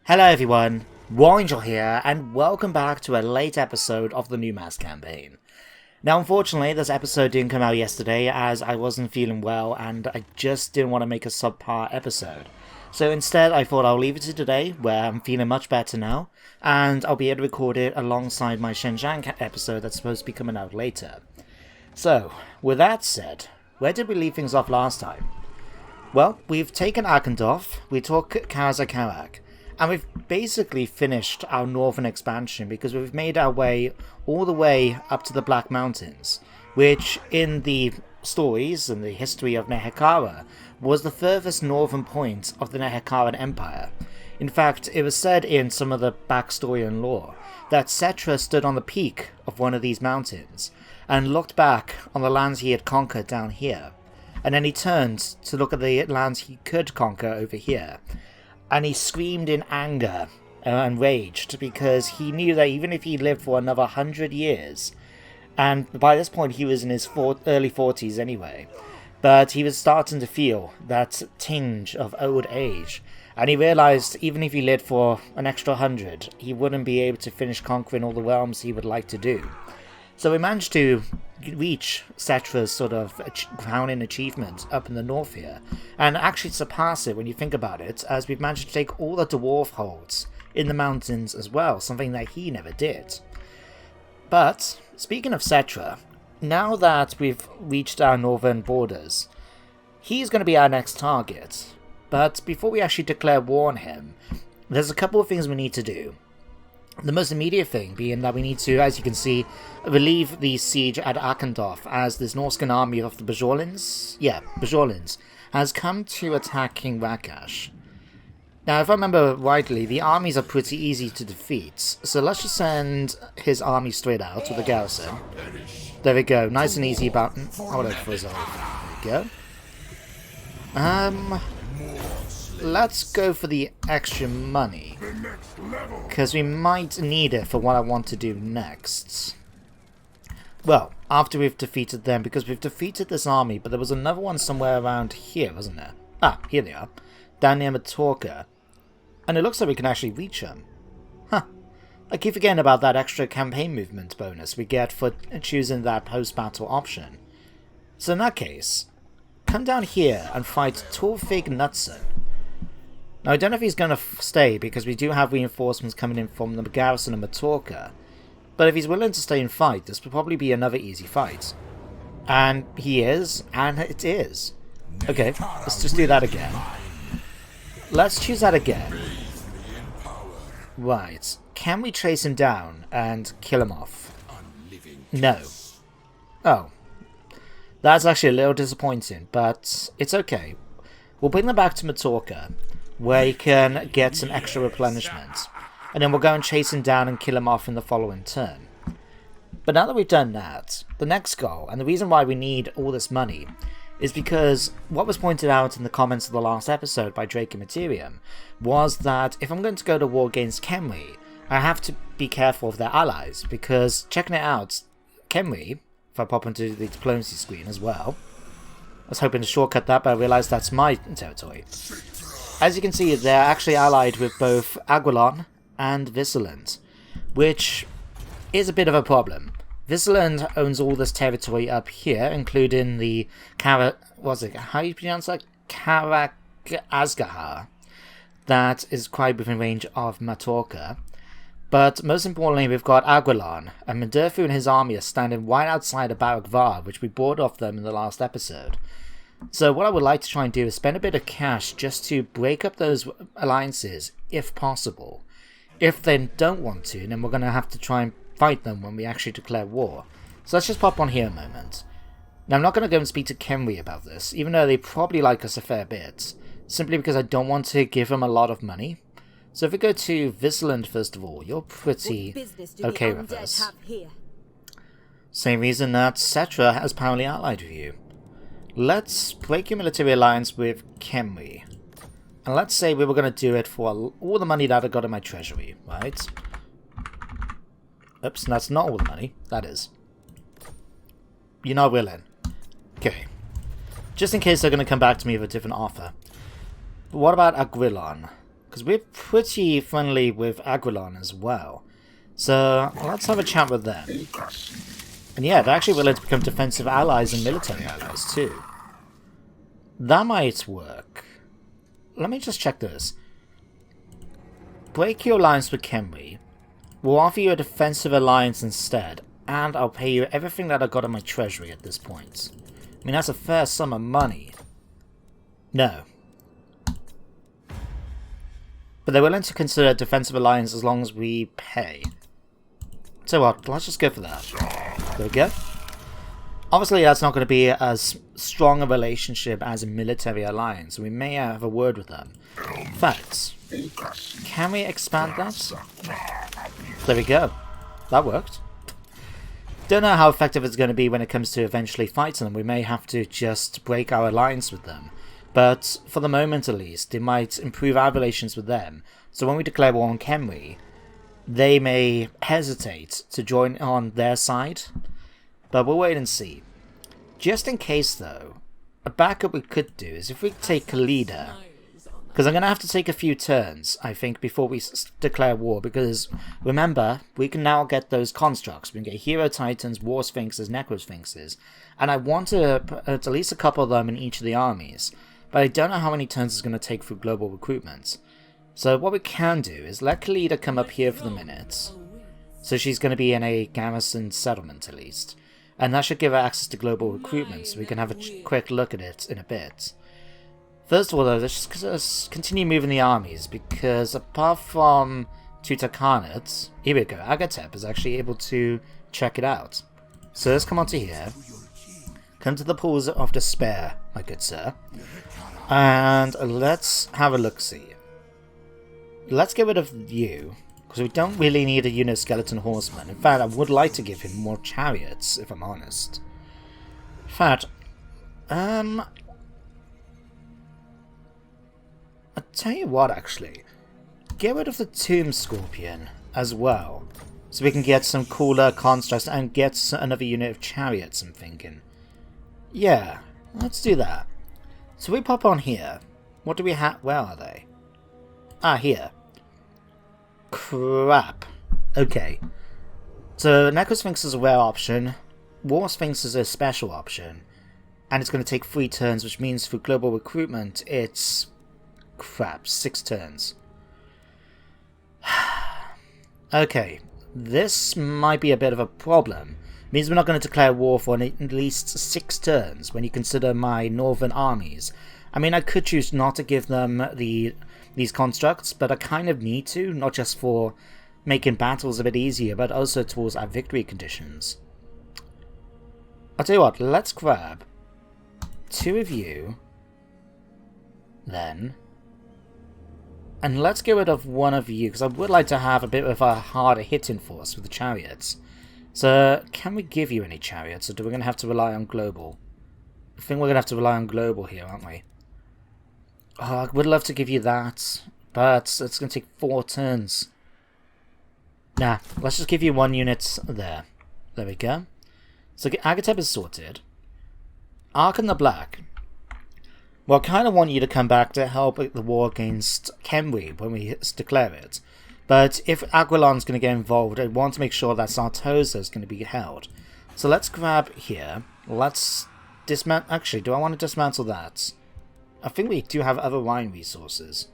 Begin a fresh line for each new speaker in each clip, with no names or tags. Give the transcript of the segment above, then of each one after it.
Hello everyone, Warangel here, and welcome back to a late episode of the Numas campaign. Now unfortunately, this episode didn't come out yesterday as I wasn't feeling well and I just didn't want to make a subpar episode. So instead I thought I'll leave it to today, where I'm feeling much better now, and I'll be able to record it alongside my Shenzhen episode that's supposed to be coming out later. So, with that said, where did we leave things off last time? Well, we've taken Akendorf, we took Kazakarak, and we've basically finished our northern expansion because we've made our way all the way up to the Black Mountains, which in the stories and the history of Nehekara was the furthest northern point of the Nehekaran Empire. In fact, it was said in some of the backstory and lore that Cetra stood on the peak of one of these mountains and looked back on the lands he had conquered down here, and then he turned to look at the lands he could conquer over here. And he screamed in anger and raged because he knew that even if he lived for another 100 years, and by this point he was in his early 40s anyway, but he was starting to feel that tinge of old age, and he realized even if he lived for an extra 100, he wouldn't be able to finish conquering all the realms he would like to do. So we managed to reach Cetra's sort of crowning achievement up in the north here, and actually surpass it when you think about it, as we've managed to take all the dwarf holds in the mountains as well, something that he never did. But, speaking of Cetra, now that we've reached our northern borders, he's going to be our next target. But before we actually declare war on him, there's a couple of things we need to do. The most immediate thing being that we need to, as you can see, relieve the siege at Akendorf, as this Norscan army of the Bajorlins, has come to attack King Rakash. Now, if I remember rightly, the armies are pretty easy to defeat, so let's just send his army straight out with a garrison. There we go, nice and easy about... I'll wait for resolve. There we go. Let's go for the extra money, because we might need it for what I want to do next. Well, after we've defeated them, because we've defeated this army, but there was another one somewhere around here, wasn't there? Ah, here they are, down near Matorka, and it looks like we can actually reach them. Huh, I keep forgetting about that extra campaign movement bonus we get for choosing that post-battle option. So in that case, come down here and fight Torfig Knudsen. Now, I don't know if he's going to stay, because we do have reinforcements coming in from the garrison of Matorka, but if he's willing to stay and fight, this will probably be another easy fight. And he is, and it is. Okay, let's just do that again. Let's choose that again. Right, can we chase him down and kill him off? No. Oh. That's actually a little disappointing, but it's okay. We'll bring them back to Matorka, where he can get some extra replenishment, and then we'll go and chase him down and kill him off in the following turn. But now that we've done that, the next goal, and the reason why we need all this money, is because what was pointed out in the comments of the last episode by Drake and Materium was that if I'm going to go to war against Khemri, I have to be careful of their allies, because checking it out, Khemri, if I pop into the diplomacy screen as well, I was hoping to shortcut that, but I realised that's my territory. As you can see, they're actually allied with both Aguilon and Vigilant, which is a bit of a problem. Vigilant owns all this territory up here, including the how do you pronounce that? Karak-Asgahar, that is quite within range of Matorka. But most importantly, we've got Aguilon, and Mendurfu and his army are standing right outside of Barak Var, which we bought off them in the last episode. So what I would like to try and do is spend a bit of cash just to break up those alliances, if possible. If they don't want to, then we're going to have to try and fight them when we actually declare war. So let's just pop on here a moment. Now, I'm not going to go and speak to Khemri about this, even though they probably like us a fair bit, simply because I don't want to give them a lot of money. So if we go to Vigilant first of all, you're pretty okay with this. Same reason that Cetra has apparently allied with you. Let's break your military alliance with Khemri. And let's say we were going to do it for all the money that I got in my treasury, right? Oops, that's not all the money. That is. You're not willing. Okay. Just in case they're going to come back to me with a different offer. But what about Aguilon? because we're pretty friendly with Agrelon as well. So let's have a chat with them. And yeah, they're actually willing to become defensive allies and military allies too. That might work. Let me just check this. Break your alliance with Khemri. We'll offer you a defensive alliance instead, and I'll pay you everything that I got in my treasury at this point. I mean, that's a fair sum of money. No. But they're willing to consider a defensive alliance as long as we pay. So what, let's just go for that. There we go. Obviously, that's not going to be as strong a relationship as a military alliance. We may have a word with them. In fact, can we expand that? There we go. That worked. Don't know how effective it's going to be when it comes to eventually fighting them. We may have to just break our alliance with them. But for the moment at least, it might improve our relations with them. So when we declare war on Khemri, they may hesitate to join on their side. But we'll wait and see. Just in case though, a backup we could do is if we take Khalida. Because I'm going to have to take a few turns, I think, before we declare war. Because, remember, we can now get those constructs. We can get Hero Titans, War Sphinxes, Necro Sphinxes. And I want to put at least a couple of them in each of the armies. But I don't know how many turns it's going to take through global recruitment. So what we can do is let Khalida come up here for the minute. So she's going to be in a garrison settlement at least. And that should give her access to global recruitment, so we can have a quick look at it in a bit. First of all, though, let's just continue moving the armies, because apart from Tutankhanut, here we go, Agatep is actually able to check it out. So let's come on to here. Come to the Pools of Despair, my good sir. And let's have a look-see. Let's get rid of you, because we don't really need a unit of skeleton horsemen. In fact, I would like to give him more chariots, if I'm honest. In fact, I'll tell you what, actually. Get rid of the Tomb Scorpion as well. So we can get some cooler constructs and get another unit of chariots, I'm thinking. Yeah, let's do that. So we pop on here. What do we have? Where are they? Ah, here. Crap. Okay. So Necro Sphinx is a rare option. War Sphinx is a special option. And it's going to take 3 turns, which means for global recruitment, it's... crap, 6 turns. Okay, this might be a bit of a problem. It means we're not going to declare war for at least 6 turns when you consider my northern armies. I mean, I could choose not to give them these constructs, but I kind of need to, not just for making battles a bit easier, but also towards our victory conditions. I'll tell you what, let's grab 2 of you, then... and let's get rid of 1 of you, because I would like to have a bit of a harder hitting force with the chariots. So, can we give you any chariots, or do we going to have to rely on global? I think we're going to have to rely on global here, aren't we? Oh, I would love to give you that, but it's going to take 4 turns. Nah, let's just give you 1 unit there. There we go. So, Agatep is sorted. Ark and the Black. Well, I kind of want you to come back to help the war against Khemri when we declare it. But if Agrelon's going to get involved, I want to make sure that Sartosa is going to be held. So let's grab here. Let's dismantle... actually, do I want to dismantle that? I think we do have other wine resources.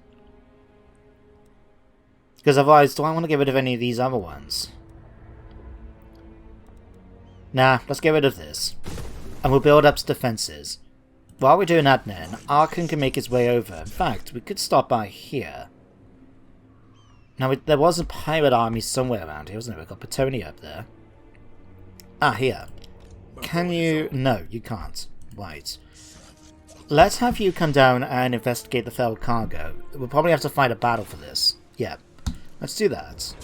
Because otherwise, do I want to get rid of any of these other ones? Nah, let's get rid of this. And we'll build up defenses. While we're doing that then, Arkan can make his way over. In fact, we could stop by here. Now, there was a pirate army somewhere around here, wasn't there? We've got Petoni up there. Ah, here. Can you... no, you can't. Right. Let's have you come down and investigate the felled cargo. We'll probably have to fight a battle for this. Yeah. Let's do that.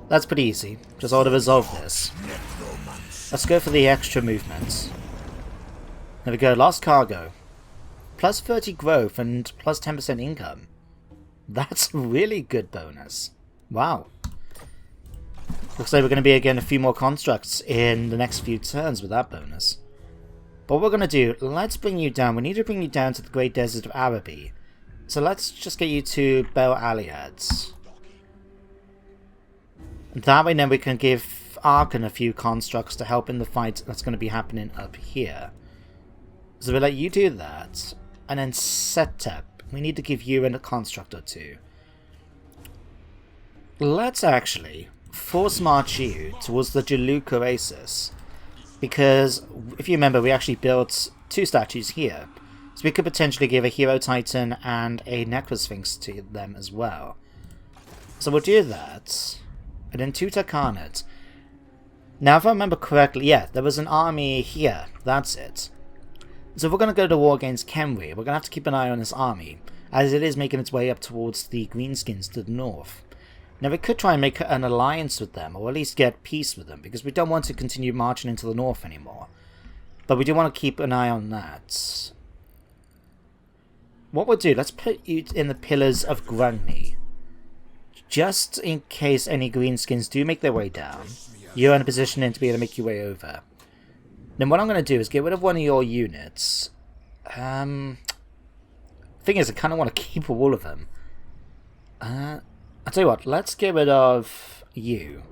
That's pretty easy. Just ought to resolve this. Let's go for the extra movements. There we go, lost cargo. Plus 30 growth and plus 10% income. That's a really good bonus. Wow. Looks like we're going to be getting a few more constructs in the next few turns with that bonus. But what we're going to do, let's bring you down. We need to bring you down to the Great Desert of Araby So let's just get you to Bel Aliads. That way then we can give Arkan a few constructs to help in the fight that's going to be happening up here. So we'll let you do that. And then Setep, we need to give you a construct or two. Let's actually force march you towards the Jaluk Oasis. Because, if you remember, we actually built 2 statues here. So we could potentially give a Hero Titan and a Necrosphinx to them as well. So we'll do that. And then Tutankhanut. Now, if I remember correctly, yeah, there was an army here. That's it. So if we're going to go to war against Kenri, we're going to have to keep an eye on this army, as it is making its way up towards the Greenskins to the north. Now, we could try and make an alliance with them, or at least get peace with them, because we don't want to continue marching into the north anymore. But we do want to keep an eye on that. What we'll do, let's put you in the Pillars of Grungni. Just in case any Greenskins do make their way down, you're in a position then to be able to make your way over. Then what I'm going to do is get rid of one of your units. Thing is, I kind of want to keep all of them. I'll tell you what, let's get rid of you.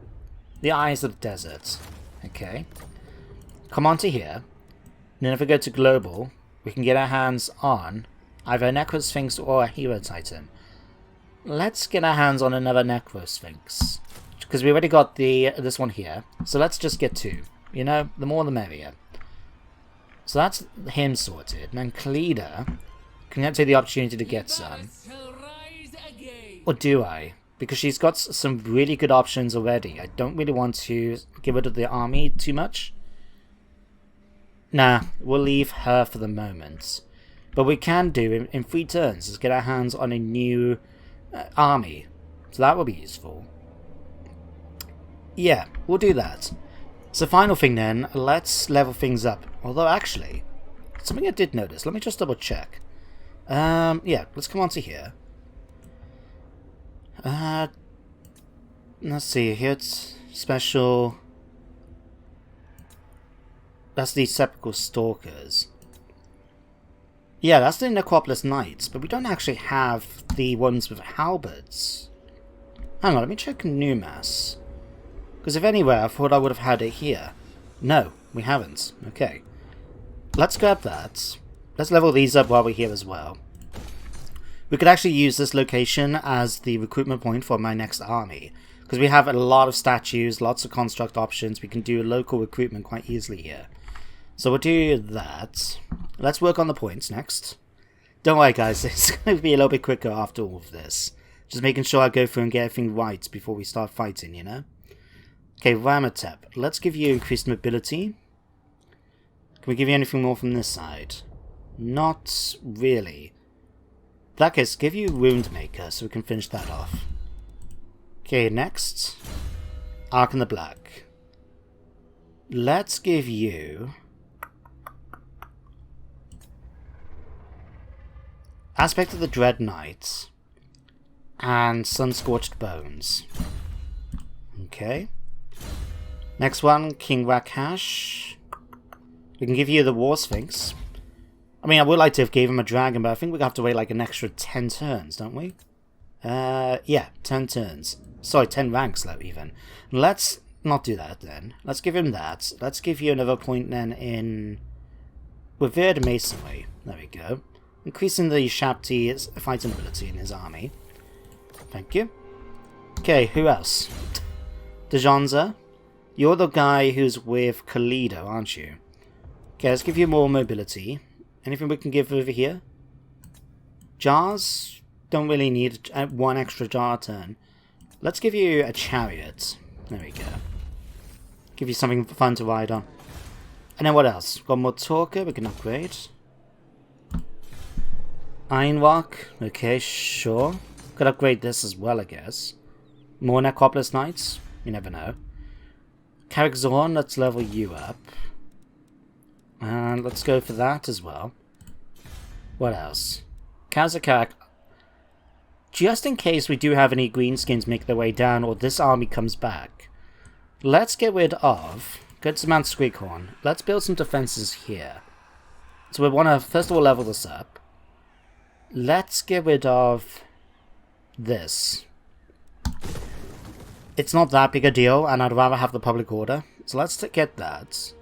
The Eyes of the Desert. Okay. Come on to here. And then if we go to Global, we can get our hands on either a Necrosphinx or a Hero Titan. Let's get our hands on another Necrosphinx. Because we already got this one here. So let's just get 2. You know, the more the merrier. So that's him sorted. And then Kalida can take the opportunity to get some. Or do I? Because she's got some really good options already. I don't really want to give rid of the army too much. Nah, we'll leave her for the moment. But we can do, in 3 turns, is get our hands on a new army. So that will be useful. Yeah, we'll do that. So final thing then, let's level things up. Although actually, something I did notice. Let me just double check. Yeah, let's come on to here. Let's see, here it's special. That's the Sepulchral Stalkers. Yeah, that's the Necropolis Knights, but we don't actually have the ones with halberds. Hang on, let me check Numas. Because if anywhere, I thought I would have had it here. No, we haven't. Okay. Let's grab that. Let's level these up while we're here as well. We could actually use this location as the recruitment point for my next army. Because we have a lot of statues, lots of construct options. We can do local recruitment quite easily here. So we'll do that. Let's work on the points next. Don't worry guys, it's going to be a little bit quicker after all of this. Just making sure I go through and get everything right before we start fighting, you know? Okay, Ramatep. Let's give you increased mobility. Can we give you anything more from this side? Not really. In that case, give you Woundmaker so we can finish that off. Okay, next. Ark in the Black. Let's give you Aspect of the Dread Knight and Sun-Scorched Bones. Okay. Next one, King Rakash. We can give you the War Sphinx. I mean, I would like to have gave him a dragon, but I think we're going to have to wait like an extra 10 turns, don't we? Yeah, 10 turns. Sorry, 10 ranks though, even. Let's not do that then. Let's give him that. Let's give you another point then in Revered Masonry. There we go. Increasing the Shabti's fighting ability in his army. Thank you. Okay, who else? Dejanza. You're the guy who's with Kalido, aren't you? Okay, let's give you more mobility. Anything we can give over here? Jars? Don't really need one extra jar turn. Let's give you a chariot. There we go. Give you something fun to ride on. And then what else? Got more Torka we can upgrade. Ironrock. Okay, sure. Could upgrade this as well, I guess. More Necropolis Knights? You never know. Carrick Zorn, let's level you up. And let's go for that as well. What else? Kazakak. Just in case we do have any greenskins make their way down or this army comes back, let's get rid of... Go to Mount Squeakhorn. Let's build some defenses here. So we want to first of all level this up. let's get rid of this. It's not that big a deal, and I'd rather have the public order. So let's get that.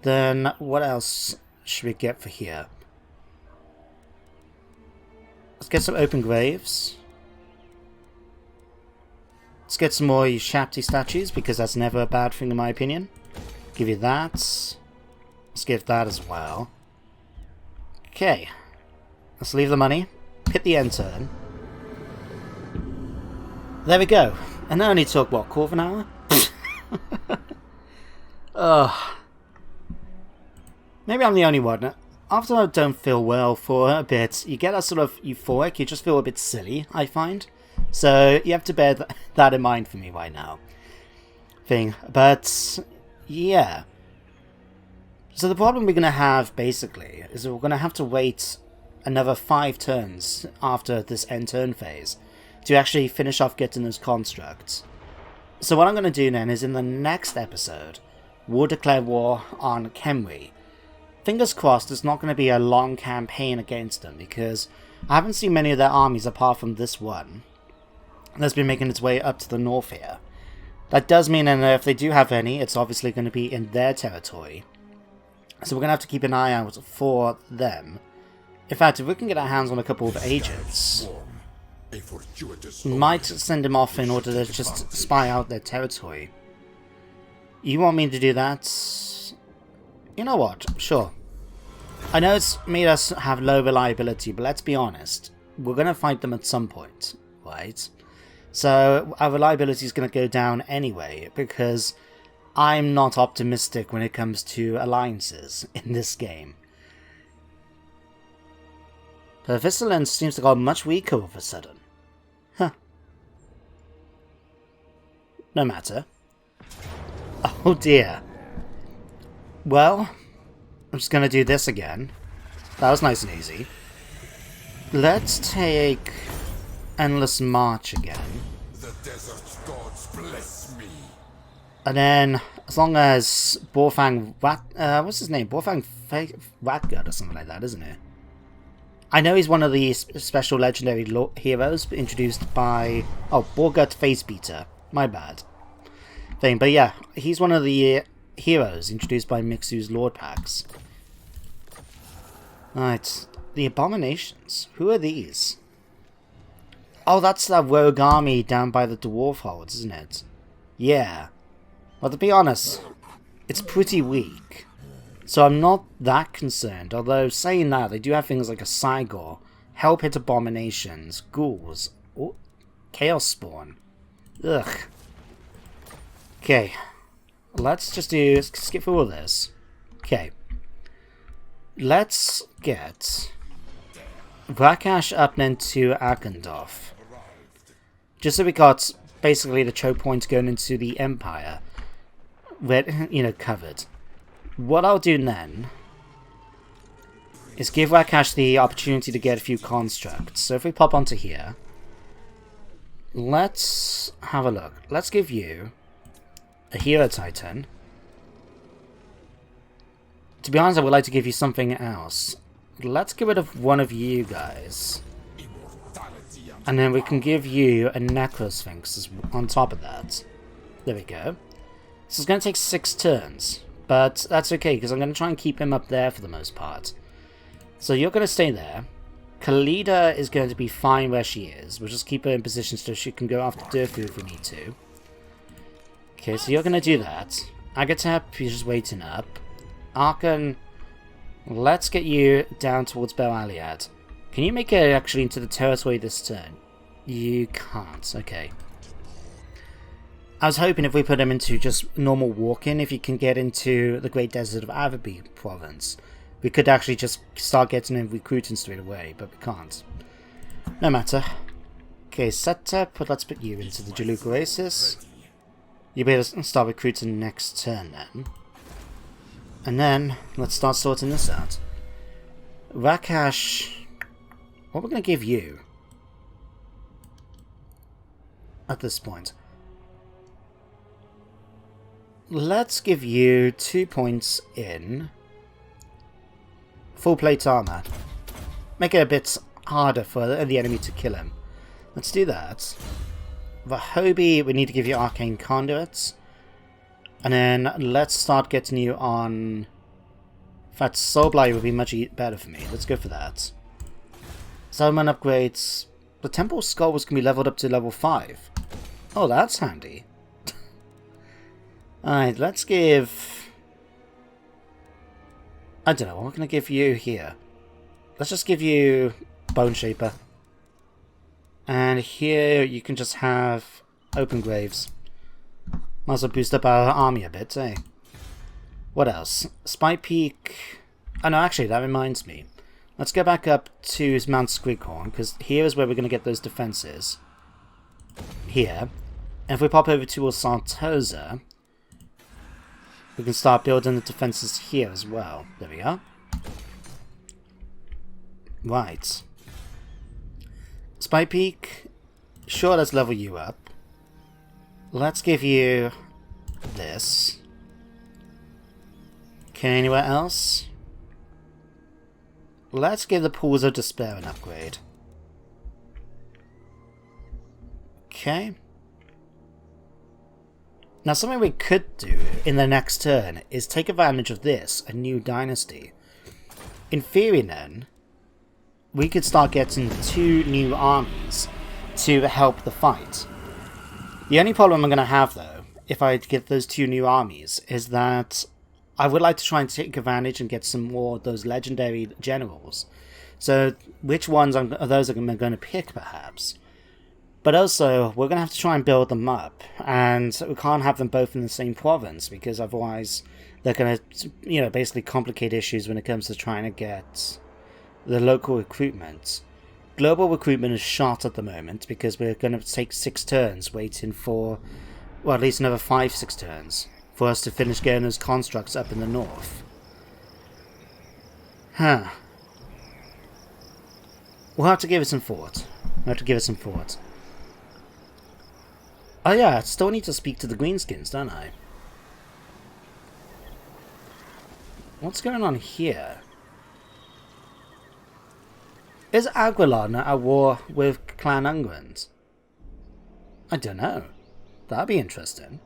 Then what else should we get for here? Let's get some open graves. Let's get some more Shapti statues, because that's never a bad thing in my opinion. Give you that. Let's give that as well. Okay. Let's leave the money. Hit the end turn. There we go. And that only took, what, quarter of an hour? Ugh. Maybe I'm the only one. After I don't feel well for a bit, you get a sort of euphoric, you just feel a bit silly, I find. So you have to bear that in mind for me right now. But, yeah. So the problem we're going to have, basically, is we're going to have to wait another 5 turns after this end turn phase to actually finish off getting those constructs. So what I'm going to do then is in the next episode, we'll declare war on Khemri. Fingers crossed it's not going to be a long campaign against them, because I haven't seen many of their armies apart from this one that's been making its way up to the north here. That does mean that if they do have any, it's obviously going to be in their territory. So we're going to have to keep an eye out for them. In fact, if we can get our hands on a couple of agents, we might send them off in order to just spy out their territory. You want me to do that? You know what? Sure. I know it's made us have low reliability, but let's be honest. We're going to fight them at some point, right? So our reliability is going to go down anyway, because I'm not optimistic when it comes to alliances in this game. But Viscilence seems to have got much weaker all of a sudden. Huh. No matter. Oh dear. Well, I'm just going to do this again. That was nice and easy. Let's take Endless March again.
The desert gods bless me.
And then, as long as Borfang what's his name? Borfang Ratgud or something like that, isn't it? I know he's one of the special legendary heroes introduced by... Oh, Borgut Facebeater. My bad. But yeah, he's one of the heroes introduced by Mixu's Lord Packs. Right, the Abominations. Who are these? Oh, that's that rogue army down by the dwarf holds, isn't it? Yeah. Well, to be honest, it's pretty weak. So I'm not that concerned, although saying that, they do have things like a Cygor, Help Hit Abominations, Ghouls, oh, Chaos Spawn. Ugh. Okay. Let's just skip through all this. Okay. Let's get Vrakash up then to Akendorf. Just so we got basically the choke points going into the Empire, covered. What I'll do then is give Vrakash the opportunity to get a few constructs. So if we pop onto here, let's have a look. Let's give you a Hero Titan. To be honest, I would like to give you something else. Let's get rid of one of you guys. And then we can give you a Necrosphinx on top of that. There we go. So it's going to take 6 turns. But that's okay, because I'm going to try and keep him up there for the most part. So you're going to stay there. Khalida is going to be fine where she is. We'll just keep her in position so she can go after Durfu if we need to. Okay, so you're going to do that. Agatep, you're just waiting up. Arkan, let's get you down towards Bel Aliad. Can you make it actually into the territory this turn? You can't, okay. I was hoping if we put him into just normal walk-in, if you can get into the Great Desert of Avabi province, we could actually just start getting him recruiting straight away, but we can't. No matter. Okay, Setep, let's put you into the Jaluk Oasis. You better start recruiting next turn then. And then, let's start sorting this out. Vrakash, what we're going to give you at this point. Let's give you 2 points in full plate armor. make it a bit harder for the enemy to kill him. Let's do that. The Hobie, we need to give you Arcane Conduits. And then let's start getting you on... In fact, Soul Blight would be much better for me. Let's go for that. Settlement upgrades. The Temple Skulls can be leveled up to level 5. Oh, that's handy. Alright, let's give... I don't know, what can I give you here? Let's just give you Bone Shaper. And here you can just have Open Graves. Might as well boost up our army a bit, eh? What else? Spy Peak... Oh no, actually, that reminds me. Let's go back up to Mount Squighorn, because here is where we're going to get those defenses. Here. And if we pop over to Sartosa, we can start building the defenses here as well. There we are. Right. Spy Peak. Sure, let's level you up. Let's give you this. Okay, anywhere else? Let's give the Pools of Despair an upgrade. Okay. Now something we could do in the next turn is take advantage of this, a new dynasty. In theory then, we could start getting 2 new armies to help the fight. The only problem I'm going to have though, if I get those 2 new armies, is that I would like to try and take advantage and get some more of those legendary generals. So which ones of those am I going to pick perhaps? But also, we're going to have to try and build them up, and we can't have them both in the same province, because otherwise they're going to, you know, basically complicate issues when it comes to trying to get the local recruitment. Global recruitment is shot at the moment, because we're going to take 6 turns waiting for, well, at least another 5-6 turns, for us to finish getting those constructs up in the north. Huh. We'll have to give it some thought. Oh yeah, I still need to speak to the Greenskins, don't I? What's going on here? Is Aguilar at war with Clan Ungwent? I don't know. That'd be interesting.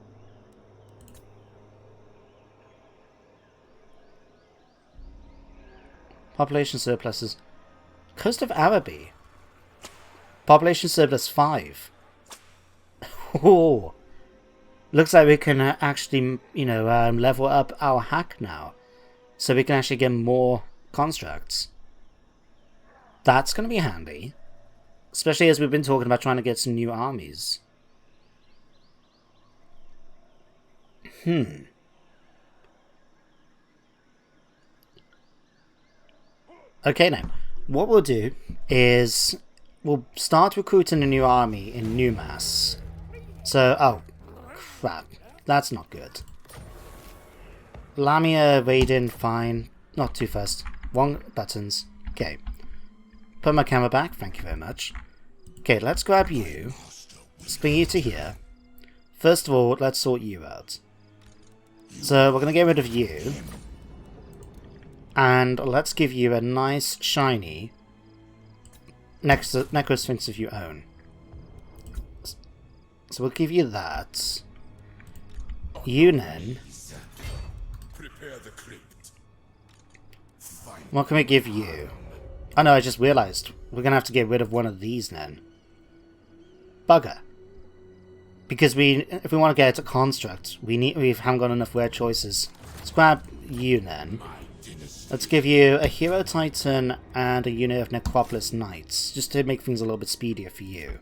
Population surpluses. Coast of Araby. Population surplus 5. Oh, looks like we can actually, you know, level up our hack now, so we can actually get more constructs. That's going to be handy, especially as we've been talking about trying to get some new armies. Okay, now what we'll do is we'll start recruiting a new army in Numas. So, oh, crap. That's not good. Lamia, Raiden, fine. Not too fast. 1 buttons. Okay. Put my camera back. Thank you very much. Okay, let's grab you. Spring you to here. First of all, let's sort you out. So, we're going to get rid of you. And let's give you a nice, shiny Necrosphinx of your own. So we'll give you that. Yunen. What can we give you? Oh no, I just realised. We're going to have to get rid of one of these then. Bugger. Because if we want to get a construct, we haven't got enough rare choices. Let's grab Yunen. Let's give you a Hero Titan and a unit of Necropolis Knights, just to make things a little bit speedier for you.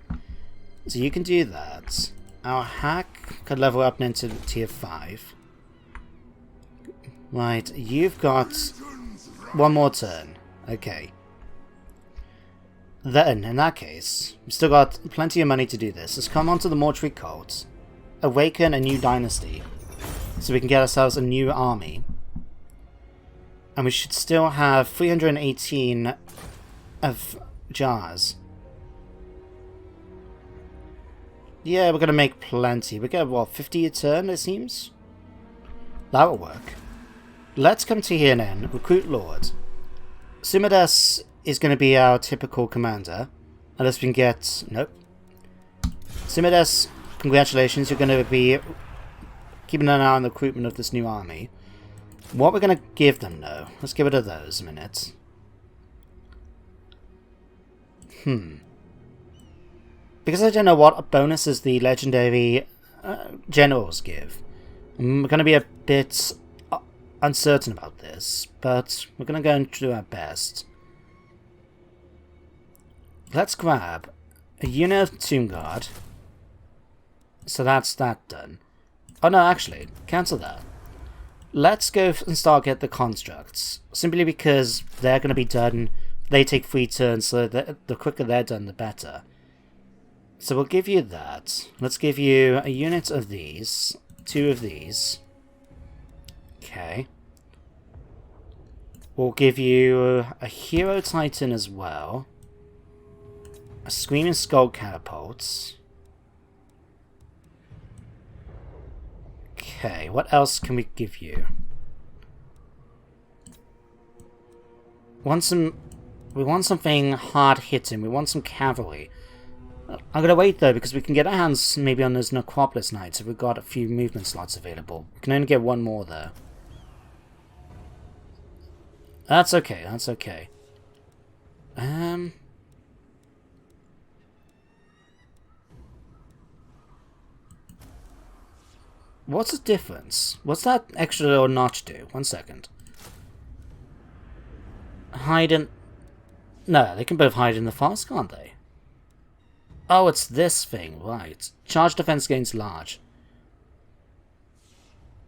So you can do that. Our hack could level up into tier 5. Right, you've got 1 more turn. Okay. Then, in that case, we've still got plenty of money to do this. Let's come onto the Mortuary Cult, awaken a new dynasty, so we can get ourselves a new army. And we should still have 318 of jars. Yeah, we're going to make plenty. We get, what, 50 a turn, it seems? That will work. Let's come to here then. Recruit Lord. Sumidas is going to be our typical commander. Unless we can get... Nope. Simidas, congratulations. You're going to be keeping an eye on the recruitment of this new army. What we're going to give them, though. Let's give it to those a minute. Because I don't know what bonuses the legendary generals give. I'm going to be a bit uncertain about this, but we're going to go and do our best. Let's grab a unit of Tomb Guard. So that's that done. Oh no, actually, cancel that. Let's go and start get the constructs. Simply because they're going to be done. They take 3 turns, so the quicker they're done, the better. So we'll give you that. Let's give you a unit of these. 2 of these. Okay. We'll give you a Hero Titan as well. A Screaming Skull Catapult. Okay, what else can we give you? We want something hard-hitting. We want some cavalry. I'm going to wait, though, because we can get our hands maybe on those Necropolis Knights if we've got a few movement slots available. We can only get 1 more, though. That's okay, that's okay. What's the difference? What's that extra little notch do? 1 second. Hide in... No, they can both hide in the forest, can't they? Oh, it's this thing, right. Charge defense gains large.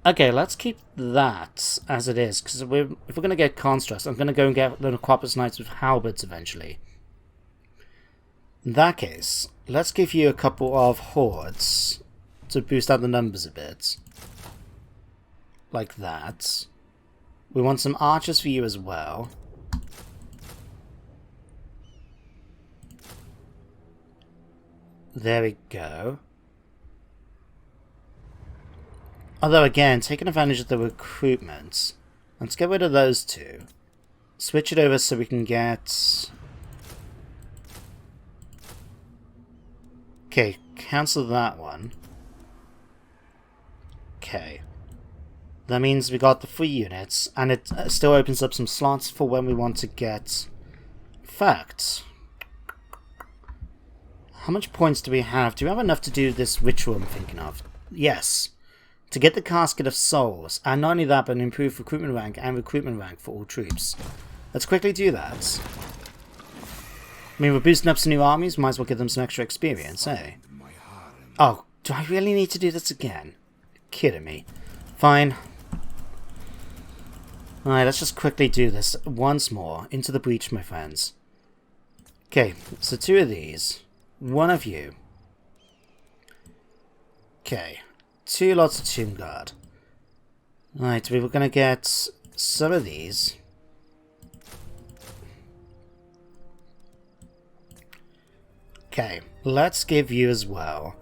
Okay, let's keep that as it is, because if we're going to get constructs, I'm going to go and get the Necropolis Knights with halberds eventually. In that case, let's give you a couple of hordes to boost out the numbers a bit. Like that. We want some archers for you as well. There we go. Although again, taking advantage of the recruitment. Let's get rid of those 2. Switch it over so we can get... Okay, cancel that one. Okay. That means we got the 3 units, and it still opens up some slots for when we want to get... In fact... How much points do we have? Do we have enough to do this ritual I'm thinking of? Yes. To get the Casket of Souls, and not only that, but an improved recruitment rank and recruitment rank for all troops. Let's quickly do that. I mean, we're boosting up some new armies, might as well give them some extra experience, eh? Oh, do I really need to do this again? You're kidding me. Fine. Alright, let's just quickly do this once more. Into the breach, my friends. Okay, so 2 of these. 1 of you. Okay. 2 lots of Tomb Guard. Right, we were going to get some of these. Okay, let's give you as well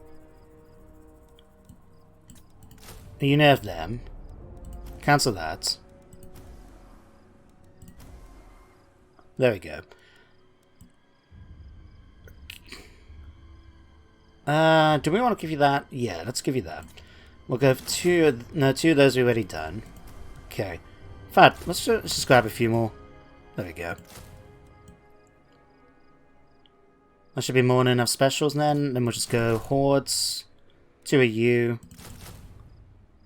a unit of them. Cancel that. There we go. Do we want to give you that? Yeah, let's give you that. We'll go for 2 of those we've already done. Okay. In fact, let's just grab a few more. There we go. That should be more than enough specials then. Then we'll just go hordes. 2 of you.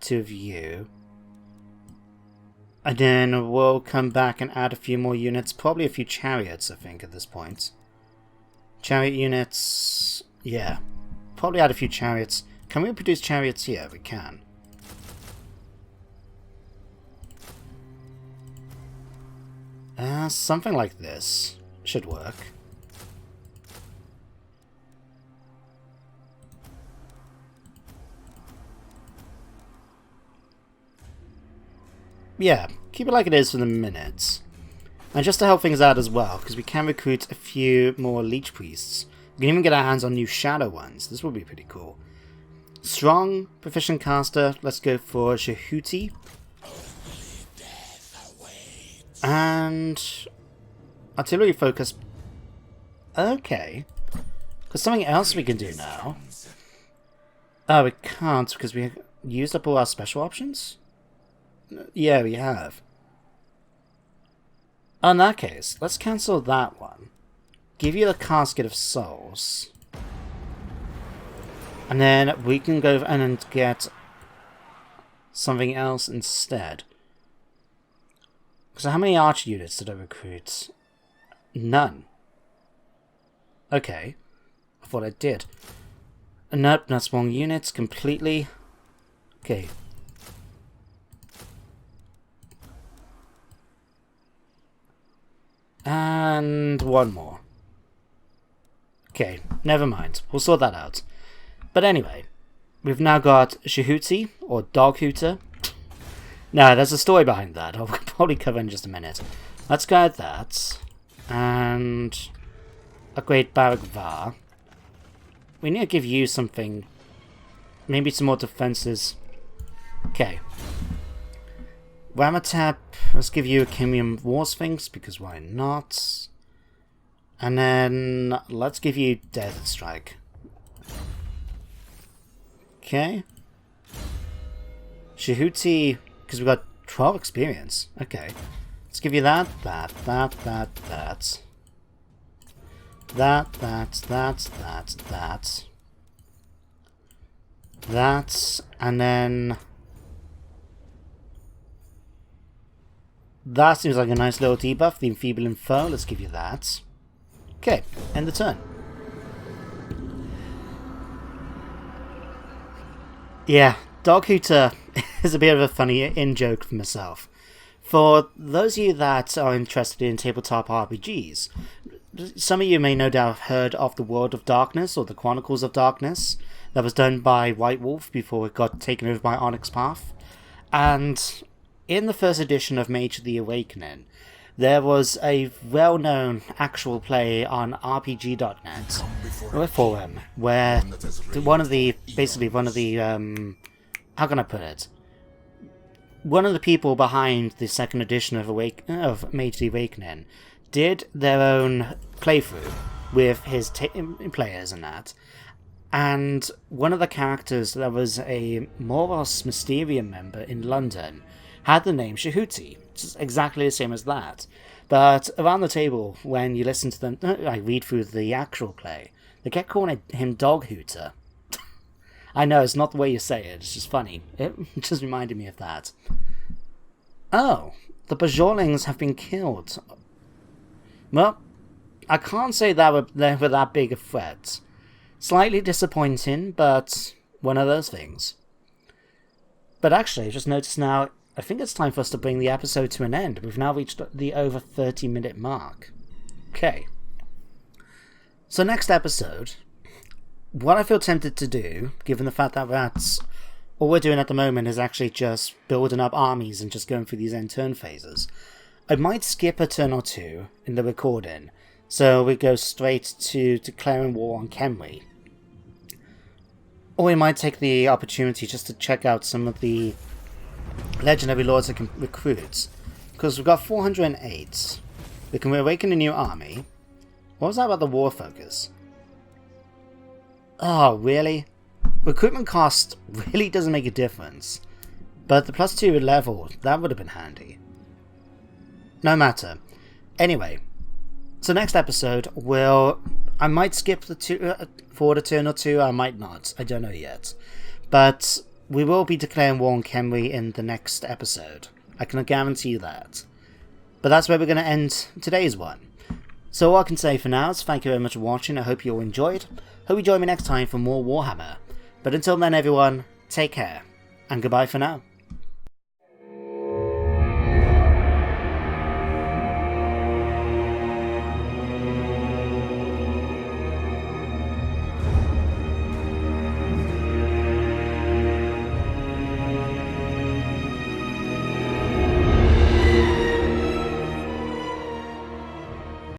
2 of you. And then we'll come back and add a few more units. Probably a few chariots, I think, at this point. Chariot units... Yeah. Probably add a few chariots. Can we produce chariots here? We can. Something like this should work. Yeah, keep it like it is for the minute. And just to help things out as well, because we can recruit a few more Leech Priests. We can even get our hands on new Shadow ones. This will be pretty cool. Strong, proficient caster. Let's go for Shehuti. And Artillery focus. Okay. There's something else we can do now. Oh, we can't because we used up all our special options? Yeah, we have. In that case, let's cancel that one. Give you the Casket of Souls. And then we can go and get something else instead. So how many archer units did I recruit? None. Okay. I thought I did. Nope, that's wrong units completely. Okay. And one more. Okay, never mind. We'll sort that out. But anyway, we've now got Shehuti, or Dog Hooter. No, there's a story behind that. I'll probably cover in just a minute. Let's go at that. And upgrade Baragvar. We need to give you something. Maybe some more defenses. Okay. Ramatap. Let's give you a Kimium War Sphinx, because why not? And then let's give you Desert Strike. Okay. Shehuti, because we've got 12 experience. Okay. Let's give you that. That, and then that seems like a nice little debuff. The Enfeebling Foe, let's give you that. Okay, end the turn. Yeah, Dog Hooter is a bit of a funny in-joke for myself. For those of you that are interested in tabletop RPGs, some of you may no doubt have heard of the World of Darkness, or the Chronicles of Darkness, that was done by White Wolf before it got taken over by Onyx Path. And in the first edition of Mage of the Awakening, there was a well-known actual play on RPG.net with Forum, where one of the how can I put it? One of the people behind the second edition of Mage of the Awakening did their own playthrough with his players and that. And one of the characters that was a Moros Mysterium member in London had the name Shehuti, which is exactly the same as that. But around the table, when you listen to them, like read through the actual play, they kept calling him Dog Hooter. I know, it's not the way you say it, it's just funny. It just reminded me of that. Oh, the Bajorlings have been killed. Well, I can't say that they were that big a threat. Slightly disappointing, but one of those things. But actually, I just noticed now, I think it's time for us to bring the episode to an end. We've now reached the over 30-minute mark. Okay. So next episode, what I feel tempted to do, given the fact that that's all we're doing at the moment is actually just building up armies and just going through these end turn phases, I might skip a turn or two in the recording, so we go straight to declaring war on Kenry. Or we might take the opportunity just to check out some of the legendary lords that can recruit. Because we've got 408. We can awaken a new army. What was that about the war focus? Oh, really? Recruitment cost really doesn't make a difference. But the +2 level, that would have been handy. No matter. Anyway, so next episode, I might skip forward a turn or two, I might not, I don't know yet. But we will be declaring war on Kenry in the next episode. I can guarantee you that. But that's where we're going to end today's one. So all I can say for now is thank you very much for watching, I hope you all enjoyed. Hope you join me next time for more Warhammer. But until then everyone, take care, and goodbye for now.